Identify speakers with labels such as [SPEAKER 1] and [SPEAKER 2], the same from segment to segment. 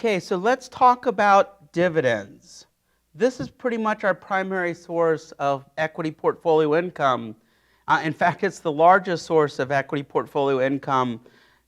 [SPEAKER 1] Okay, so let's talk about dividends. This is pretty much our primary source of equity portfolio income. In fact, it's the largest source of equity portfolio income.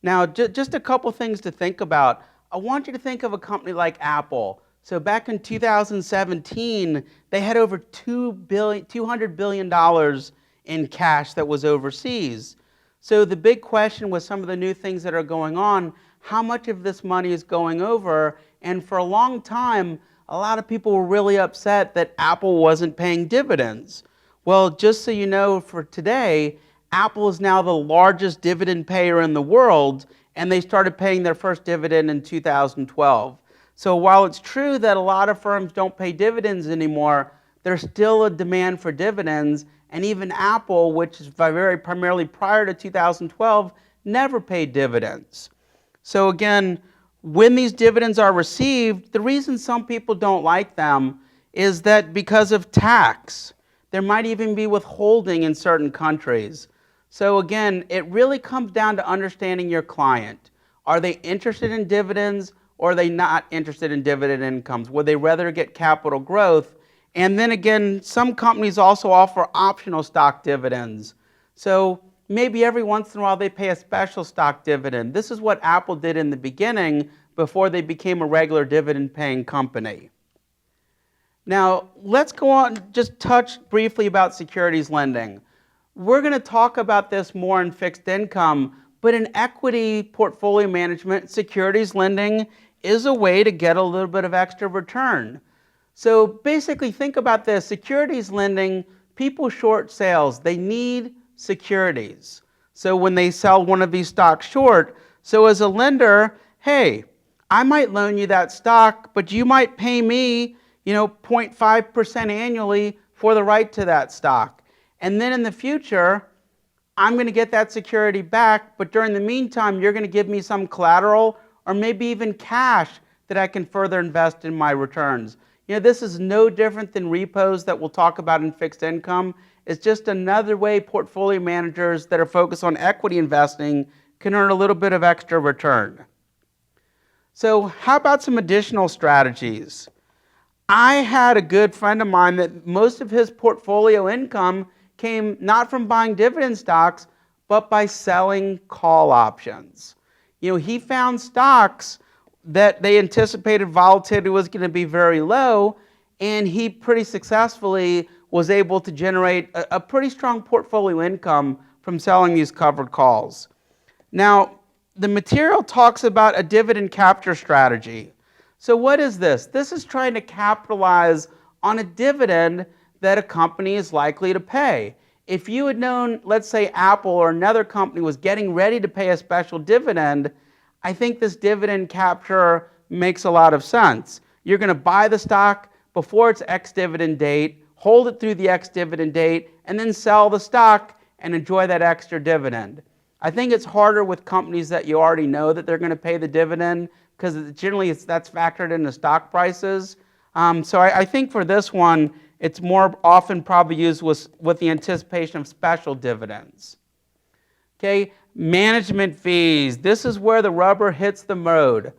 [SPEAKER 1] Now, just a couple things to think about. I want you to think of a company like Apple. So back in 2017, they had over $200 billion in cash that was overseas. So the big question with some of the new things that are going on, how much of this money is going over? And for a long time, a lot of people were really upset that Apple wasn't paying dividends. Well, just so you know, for today, Apple is now the largest dividend payer in the world, and they started paying their first dividend in 2012. So while it's true that a lot of firms don't pay dividends anymore, there's still a demand for dividends, and even Apple, which is very primarily prior to 2012, never paid dividends. So again, when these dividends are received, the reason some people don't like them is that because of tax. There might even be withholding in certain countries. So again, it really comes down to understanding your client. Are they interested in dividends, or are they not interested in dividend incomes? Would they rather get capital growth? And then again, some companies also offer optional stock dividends. So maybe every once in a while they pay a special stock dividend. This is what Apple did in the beginning before they became a regular dividend-paying company. Now, let's go on, just touch briefly about securities lending. We're going to talk about this more in fixed income, but in equity portfolio management, securities lending is a way to get a little bit of extra return. So basically, think about this. Securities lending, people short sales. They need securities. So when they sell one of these stocks short, so as a lender, hey, I might loan you that stock, but you might pay me 0.5% annually for the right to that stock. And then in the future, I'm going to get that security back, but during the meantime, you're going to give me some collateral or maybe even cash that I can further invest in my returns. This is no different than repos that we'll talk about in fixed income. It's just another way portfolio managers that are focused on equity investing can earn a little bit of extra return. So how about some additional strategies? I had a good friend of mine that most of his portfolio income came not from buying dividend stocks, but by selling call options. He found stocks that they anticipated volatility was going to be very low, and he pretty successfully was able to generate a pretty strong portfolio income from selling these covered calls. Now, the material talks about a dividend capture strategy. So what is this? This is trying to capitalize on a dividend that a company is likely to pay. If you had known, let's say Apple or another company was getting ready to pay a special dividend, I think this dividend capture makes a lot of sense. You're going to buy the stock before its ex-dividend date, hold it through the ex-dividend date, and then sell the stock and enjoy that extra dividend. I think it's harder with companies that you already know that they're going to pay the dividend because generally that's factored into stock prices. So I think for this one, it's more often probably used with the anticipation of special dividends. Okay, management fees. This is where the rubber hits the road.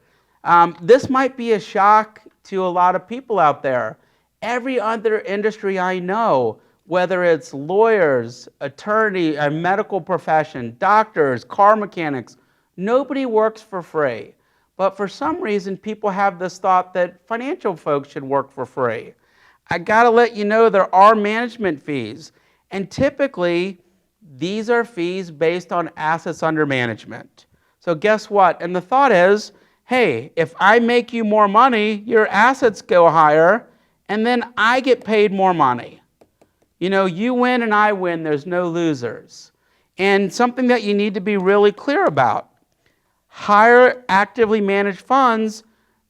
[SPEAKER 1] This might be a shock to a lot of people out there. Every other industry I know, whether it's lawyers, attorney, a medical profession, doctors, car mechanics, nobody works for free. But for some reason, people have this thought that financial folks should work for free. I got to let you know there are management fees, and typically these are fees based on assets under management. So guess what? And the thought is, hey, if I make you more money, your assets go higher, and then I get paid more money. You win and I win, there's no losers. And something that you need to be really clear about, higher actively managed funds,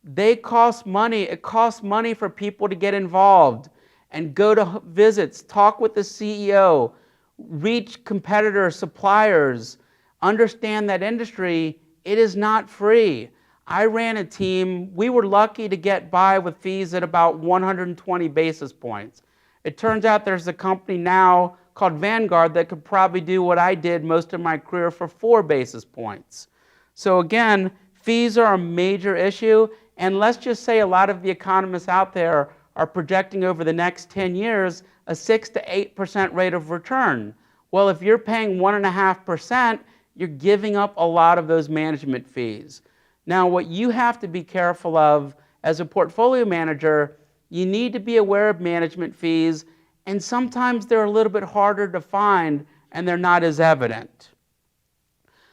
[SPEAKER 1] they cost money. It costs money for people to get involved and go to visits, talk with the CEO, reach competitors, suppliers, understand that industry. It is not free. I ran a team. We were lucky to get by with fees at about 120 basis points. It turns out there's a company now called Vanguard that could probably do what I did most of my career for 4 basis points. So again, fees are a major issue, And let's just say a lot of the economists out there are projecting over the next 10 years a 6 to 8% rate of return. Well, if you're paying 1.5%, you're giving up a lot of those management fees. Now, what you have to be careful of as a portfolio manager, you need to be aware of management fees, and sometimes they're a little bit harder to find and they're not as evident.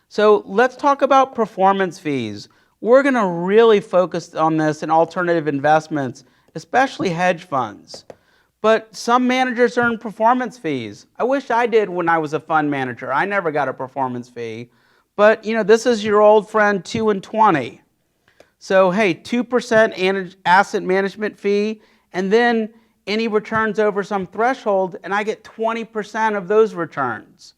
[SPEAKER 1] So let's talk about performance fees. We're going to really focus on this in alternative investments, especially hedge funds. But some managers earn performance fees. I wish I did when I was a fund manager. I never got a performance fee. But this is your old friend 2 and 20. So hey, 2% asset management fee, and then any returns over some threshold, and I get 20% of those returns.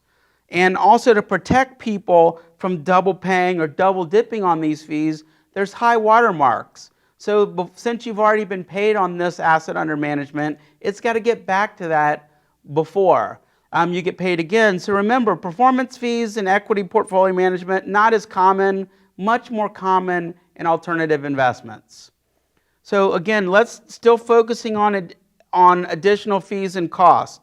[SPEAKER 1] And also, to protect people from double paying or double dipping on these fees, there's high water marks. So since you've already been paid on this asset under management, it's got to get back to that before you get paid again. So remember, performance fees in equity portfolio management, not as common, much more common in alternative investments. So again, let's still focusing on additional fees and costs.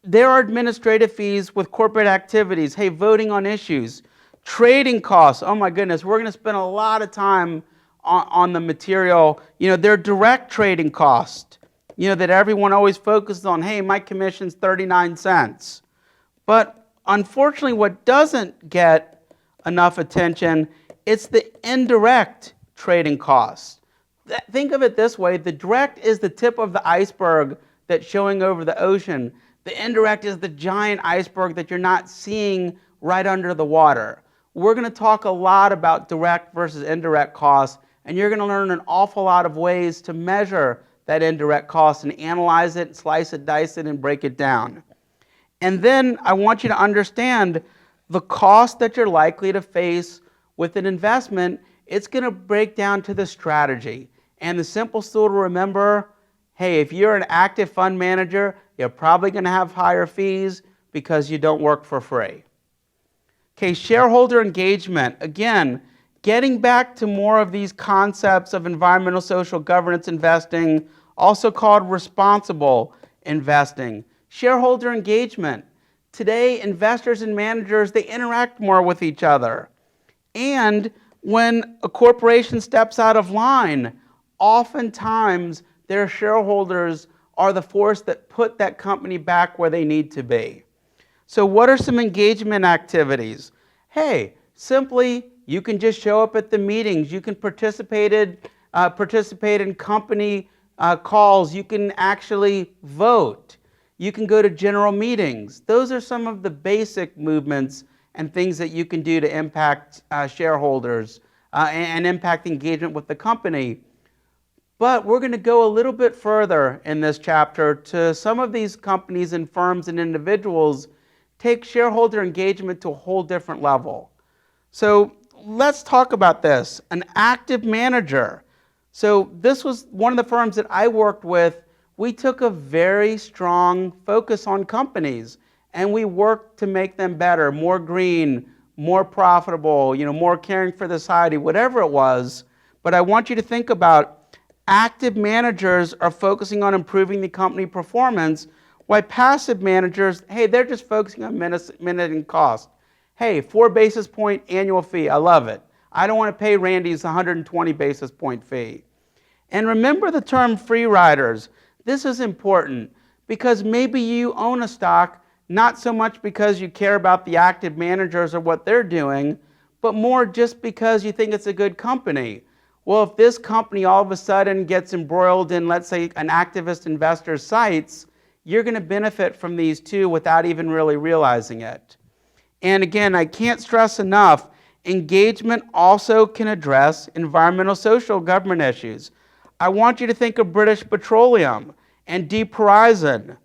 [SPEAKER 1] There are administrative fees with corporate activities. Hey, voting on issues. Trading costs. Oh my goodness, we're going to spend a lot of time on the material. There are direct trading costs, that everyone always focuses on. Hey, my commission's 39 cents. But unfortunately, what doesn't get enough attention, it's the indirect trading costs. Think of it this way. The direct is the tip of the iceberg that's showing over the ocean. The indirect is the giant iceberg that you're not seeing right under the water. We're going to talk a lot about direct versus indirect costs, and you're going to learn an awful lot of ways to measure that indirect cost and analyze it, slice it, dice it, and break it down. And then I want you to understand the cost that you're likely to face with an investment. It's going to break down to the strategy. And the simple tool to remember, hey, if you're an active fund manager, you're probably going to have higher fees because you don't work for free. Okay, shareholder engagement. Again, getting back to more of these concepts of environmental, social, governance investing, also called responsible investing. Shareholder engagement. Today, investors and managers, they interact more with each other. And when a corporation steps out of line, oftentimes their shareholders are the force that put that company back where they need to be. So what are some engagement activities? Hey, simply, you can just show up at the meetings. You can participate in company calls. You can actually vote. You can go to general meetings. Those are some of the basic movements and things that you can do to impact shareholders and impact engagement with the company. But we're going to go a little bit further in this chapter to some of these companies and firms and individuals take shareholder engagement to a whole different level. So let's talk about this. An active manager. So this was one of the firms that I worked with. We took a very strong focus on companies, and we worked to make them better, more green, more profitable, more caring for the society, whatever it was. But I want you to think about active managers are focusing on improving the company performance, while passive managers, hey, they're just focusing on minimizing cost. Hey, 4 basis point annual fee, I love it. I don't want to pay Randy's 120 basis point fee. And remember the term free riders. This is important because maybe you own a stock, not so much because you care about the active managers or what they're doing, but more just because you think it's a good company. Well, if this company all of a sudden gets embroiled in, let's say, an activist investor's sights, you're going to benefit from these too without even really realizing it. And again, I can't stress enough, engagement also can address environmental, social, government issues. I want you to think of British Petroleum and Deep Horizon.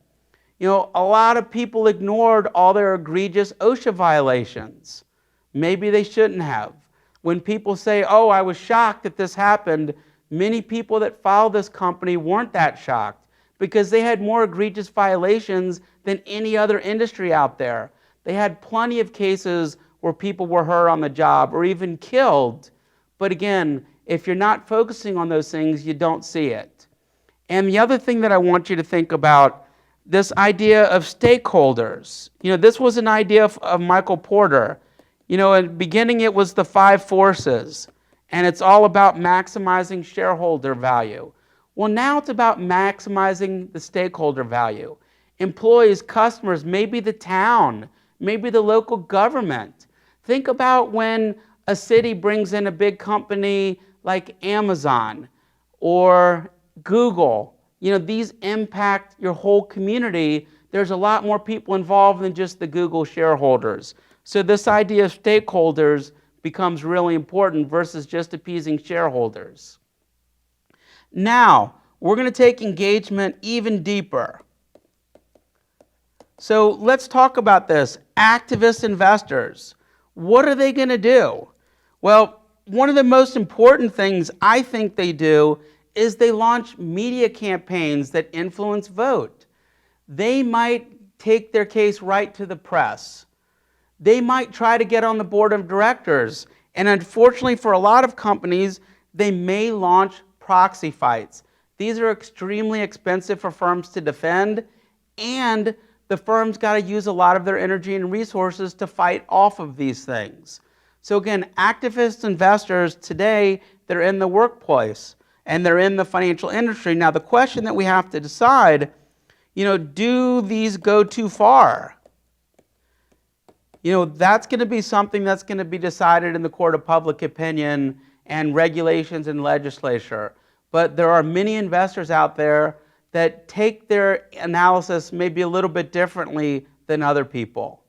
[SPEAKER 1] A lot of people ignored all their egregious OSHA violations. Maybe they shouldn't have. When people say, oh, I was shocked that this happened, many people that followed this company weren't that shocked because they had more egregious violations than any other industry out there. They had plenty of cases where people were hurt on the job or even killed. But again, if you're not focusing on those things, you don't see it. And the other thing that I want you to think about, this idea of stakeholders. This was an idea of Michael Porter. In the beginning it was the 5 forces, and it's all about maximizing shareholder value. Well, now it's about maximizing the stakeholder value. Employees, customers, maybe the town, maybe the local government. Think about when a city brings in a big company like Amazon or Google. These impact your whole community. There's a lot more people involved than just the Google shareholders. So this idea of stakeholders becomes really important versus just appeasing shareholders. Now, we're going to take engagement even deeper. So let's talk about this. Activist investors. What are they going to do? Well, one of the most important things I think they do is they launch media campaigns that influence vote. They might take their case right to the press. They might try to get on the board of directors. And unfortunately for a lot of companies, they may launch proxy fights. These are extremely expensive for firms to defend, and the firm's got to use a lot of their energy and resources to fight off of these things. So again, activist investors today, they're in the workplace and they're in the financial industry. Now the question that we have to decide, do these go too far? That's going to be something that's going to be decided in the court of public opinion and regulations and legislature. But there are many investors out there that take their analysis maybe a little bit differently than other people.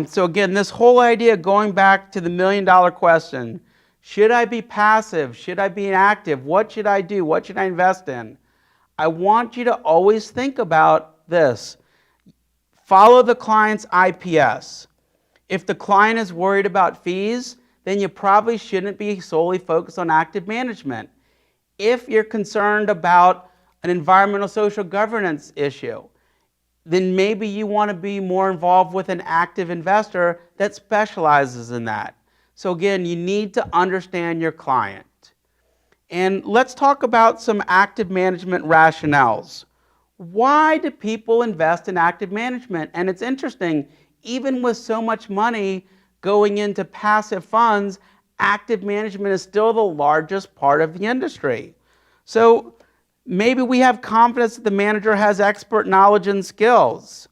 [SPEAKER 1] So again, this whole idea, going back to the $1 million question, should I be passive? Should I be active? What should I do? What should I invest in? I want you to always think about this. Follow the client's IPS. If the client is worried about fees, then you probably shouldn't be solely focused on active management. If you're concerned about an environmental social governance issue, then maybe you want to be more involved with an active investor that specializes in that. So again, you need to understand your client. And let's talk about some active management rationales. Why do people invest in active management? And it's interesting, even with so much money going into passive funds, active management is still the largest part of the industry. So maybe we have confidence that the manager has expert knowledge and skills.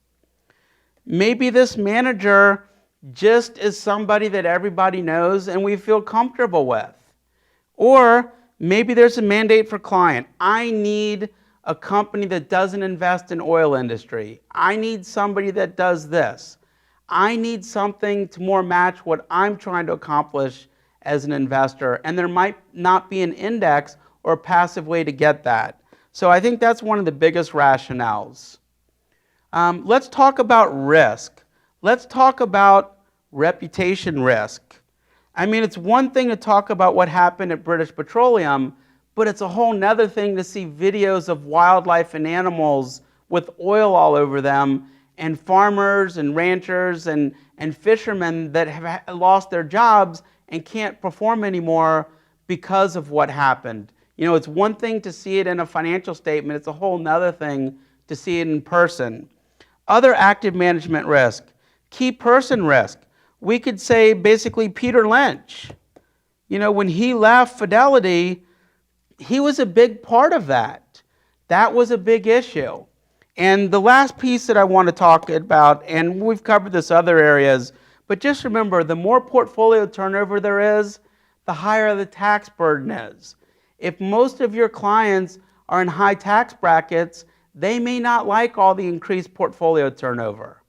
[SPEAKER 1] Maybe this manager just is somebody that everybody knows and we feel comfortable with. Or maybe there's a mandate for client. I need a company that doesn't invest in oil industry. I need somebody that does this. I need something to more match what I'm trying to accomplish as an investor. And there might not be an index or a passive way to get that. So I think that's one of the biggest rationales. Let's talk about risk. Let's talk about reputation risk. I mean, it's one thing to talk about what happened at British Petroleum, but it's a whole nother thing to see videos of wildlife and animals with oil all over them, and farmers and ranchers and fishermen that have lost their jobs and can't perform anymore because of what happened. It's one thing to see it in a financial statement, it's a whole nother thing to see it in person. Other active management risk, key person risk. We could say basically Peter Lynch. When he left Fidelity, he was a big part of that. That was a big issue. And the last piece that I want to talk about, and we've covered this other areas, but just remember, the more portfolio turnover there is, the higher the tax burden is. If most of your clients are in high tax brackets, they may not like all the increased portfolio turnover.